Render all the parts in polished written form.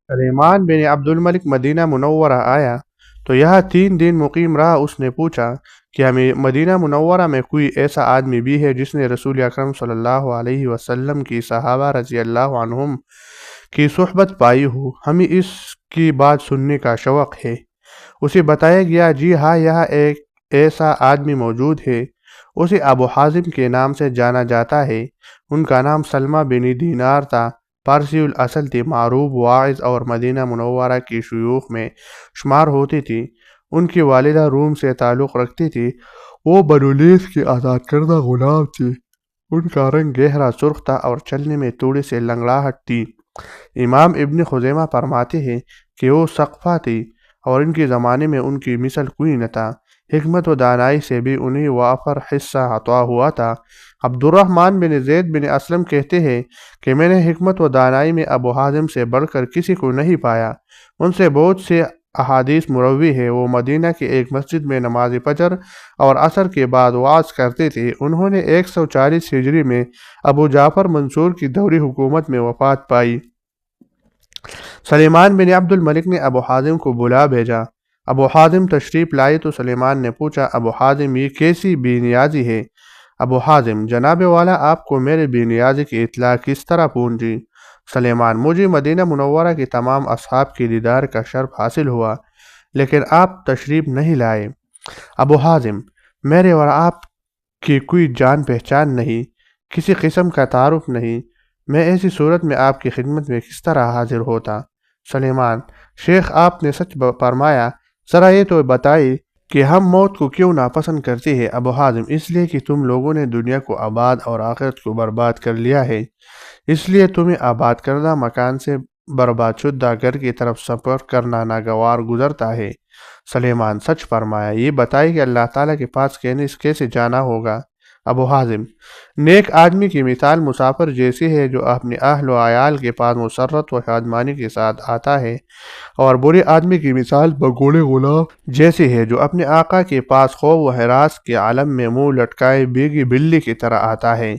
سلیمان بن عبد الملک مدینہ منورہ آیا تو یہاں 3 دن مقیم رہا۔ اس نے پوچھا کہ ہمیں مدینہ منورہ میں کوئی ایسا آدمی بھی ہے جس نے رسول اکرم صلی اللہ علیہ وسلم کی صحابہ رضی اللہ عنہم کی صحبت پائی ہو؟ ہمیں اس کی بات سننے کا شوق ہے۔ اسے بتایا گیا جی ہاں، یہاں ایک ایسا آدمی موجود ہے، اسے ابو حازم کے نام سے جانا جاتا ہے۔ ان کا نام سلمہ بن دینار تھا، پارسی الاصل تھے، معروف واعظ اور مدینہ منورہ کی شیوخ میں شمار ہوتی تھی۔ ان کی والدہ روم سے تعلق رکھتی تھی، وہ بنو لیث کی آزاد کردہ غلام تھی۔ ان کا رنگ گہرا سرخ تھا اور چلنے میں تھوڑی سی لنگڑاہٹ تھی۔ امام ابن خزیمہ فرماتے ہیں کہ وہ سقفہ تھی اور ان کے زمانے میں ان کی مثل کوئی نہ تھا۔ حکمت و دانائی سے بھی انہیں وافر حصہ عطا ہوا تھا۔ عبد الرحمن بن زید بن اسلم کہتے ہیں کہ میں نے حکمت و دانائی میں ابو حازم سے بڑھ کر کسی کو نہیں پایا۔ ان سے بہت سے احادیث مروی ہے۔ وہ مدینہ کی ایک مسجد میں نماز فجر اور عصر کے بعد وعظ کرتے تھے۔ انہوں نے 140 ہجری میں ابو جعفر منصور کی دوری حکومت میں وفات پائی۔ سلیمان بن عبد الملک نے ابو حازم کو بلا بھیجا۔ ابو حازم تشریف لائے تو سلیمان نے پوچھا، ابو حازم یہ کیسی بے نیازی ہے؟ ابو حازم: جناب والا، آپ کو میرے بے نیازی کی اطلاع کس طرح پہنچی؟ سلیمان: مجھے مدینہ منورہ کے تمام اصحاب کے دیدار کا شرف حاصل ہوا، لیکن آپ تشریف نہیں لائے۔ ابو حازم: میرے اور آپ کی کوئی جان پہچان نہیں، کسی قسم کا تعارف نہیں، میں ایسی صورت میں آپ کی خدمت میں کس طرح حاضر ہوتا؟ سلیمان: شیخ، آپ نے سچ فرمایا، ذرا یہ تو بتائیے کہ ہم موت کو کیوں ناپسند کرتے ہیں؟ ابو حازم: اس لیے کہ تم لوگوں نے دنیا کو آباد اور آخرت کو برباد کر لیا ہے، اس لیے تمہیں آباد کردہ مکان سے برباد شدہ گھر کی طرف سفر کرنا ناگوار گزرتا ہے۔ سلیمان: سچ فرمایا، یہ بتائیے کہ اللہ تعالیٰ کے پاس کیسے جانا ہوگا؟ ابو حازم: نیک آدمی کی مثال مسافر جیسی ہے جو اپنے اہل و عیال کے پاس مسرت و شادمانی کے ساتھ آتا ہے، اور برے آدمی کی مثال بگوڑے غلام جیسی ہے جو اپنے آقا کے پاس خوف و ہراس کے عالم میں منہ لٹکائے بھیگی بلی کی طرح آتا ہے۔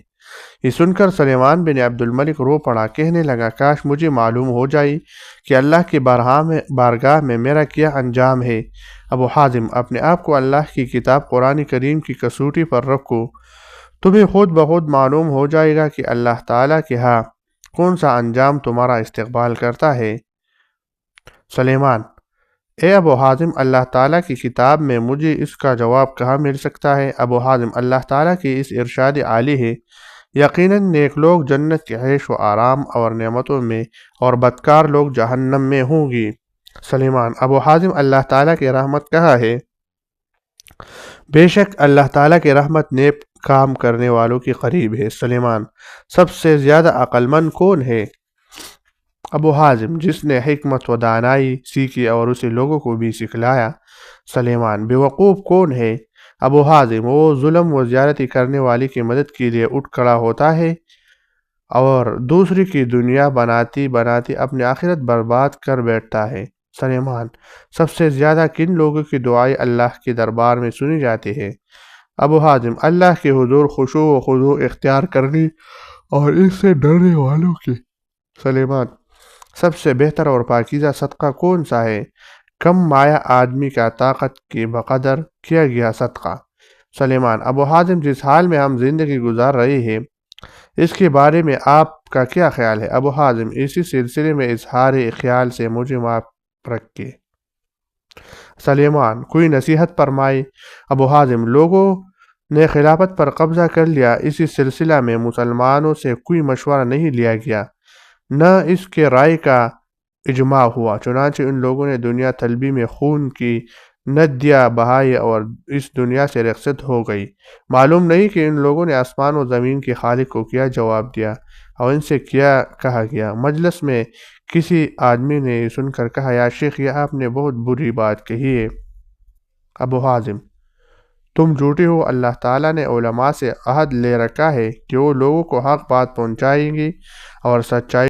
یہ سن کر سلیمان بن عبد الملک رو پڑا، کہنے لگا، کاش مجھے معلوم ہو جائے کہ اللہ کی بارگاہ میں میرا کیا انجام ہے۔ ابو حازم: اپنے آپ کو اللہ کی کتاب قرآن کریم کی کسوٹی پر رکھو، تمہیں خود بخود معلوم ہو جائے گا کہ اللہ تعالیٰ کے ہاں کون سا انجام تمہارا استقبال کرتا ہے۔ سلیمان: اے ابو حازم، اللہ تعالیٰ کی کتاب میں مجھے اس کا جواب کہاں مل سکتا ہے؟ ابو حازم: اللہ تعالیٰ کی اس ارشاد عالی ہے، یقیناً نیک لوگ جنت کے عیش و آرام اور نعمتوں میں اور بدکار لوگ جہنم میں ہوں گی۔ سلیمان: ابو حازم، اللہ تعالیٰ کی رحمت کہاں ہے؟ بے شک اللہ تعالیٰ کی رحمت نیک کام کرنے والوں کے قریب ہے۔ سلیمان: سب سے زیادہ عقل مند کون ہے؟ ابو حازم: جس نے حکمت و دانائی سیکھی اور اسے لوگوں کو بھی سکھلایا۔ سلیمان: بیوقوف کون ہے؟ ابو حازم: وہ ظلم و زیادتی کرنے والے کی مدد کے لیے اٹھ کھڑا ہوتا ہے اور دوسری کی دنیا بناتی بناتی اپنی آخرت برباد کر بیٹھتا ہے۔ سلیمان: سب سے زیادہ کن لوگوں کی دعائیں اللہ کے دربار میں سنی جاتی ہے؟ ابو حازم: اللہ کے حضور خشوع و خضوع اختیار کرنے اور اس سے ڈرنے والوں کی۔ سلیمان: سب سے بہتر اور پاکیزہ صدقہ کون سا ہے؟ کم مایہ آدمی کا طاقت کے بقدر کیا گیا صدقہ۔ سلیمان: ابو حازم، جس حال میں ہم زندگی گزار رہے ہیں اس کے بارے میں آپ کا کیا خیال ہے؟ ابو حازم: اسی سلسلے میں اظہار خیال سے مجھے معاف رکھیے۔ سلیمان: کوئی نصیحت فرمائے۔ ابو حازم: لوگوں نے خلافت پر قبضہ کر لیا، اسی سلسلہ میں مسلمانوں سے کوئی مشورہ نہیں لیا گیا، نہ اس کے رائے کا اجماع ہوا، چنانچہ ان لوگوں نے دنیا طلبی میں خون کی ندیاں بہائی اور اس دنیا سے رخصت ہو گئی۔ معلوم نہیں کہ ان لوگوں نے آسمان و زمین کے خالق کو کیا جواب دیا اور ان سے کیا کہا گیا۔ مجلس میں کسی آدمی نے یہ سن کر کہا، یا شیخ، یہ آپ نے بہت بری بات کہی ہے۔ ابو حازم: تم جھوٹے ہو، اللہ تعالیٰ نے علماء سے عہد لے رکھا ہے کہ وہ لوگوں کو حق بات پہنچائیں گی اور سچائی